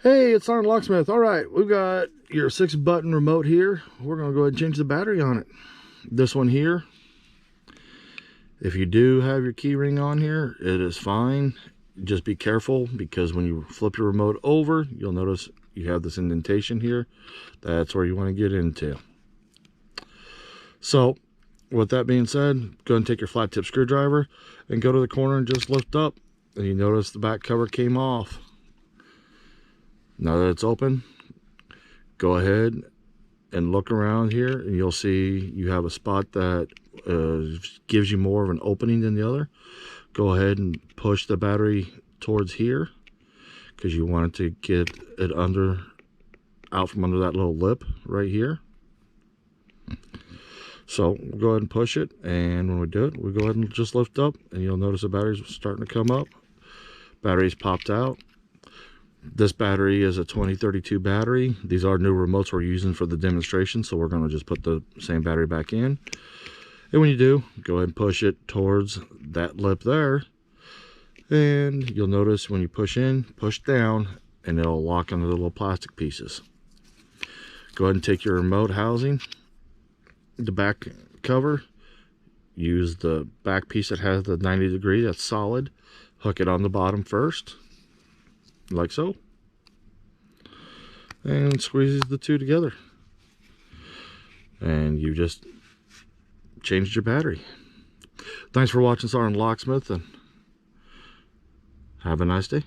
Hey, it's SgtLocksmith. All right, we've got your 6-button remote here. We're going to go ahead and change the battery on it. This one here, if you do have your key ring on here, it is fine. Just be careful, because when you flip your remote over, you'll notice you have this indentation here. That's where you want to get into. So with that being said, go ahead and take your flat tip screwdriver and go to the corner and just lift up, and you notice the back cover came off. Now that it's open, go ahead and look around here, and you'll see you have a spot that gives you more of an opening than the other. Go ahead and push the battery towards here, because you want it to get it out from under that little lip right here. So we'll go ahead and push it, and when we do it, we go ahead and just lift up, and you'll notice the battery's starting to come up. Battery's popped out. This battery is a 2032 battery. These are new remotes we're using for the demonstration, so we're going to just put the same battery back in. And when you do, go ahead and push it towards that lip there. And you'll notice when you push in, push down, and it'll lock onto the little plastic pieces. Go ahead and take your remote housing, the back cover, use the back piece that has the 90 degree, that's solid. Hook it on the bottom first, like so, and squeeze the two together, and you just changed your battery. Thanks for watching SgtLocksmith, and have a nice day.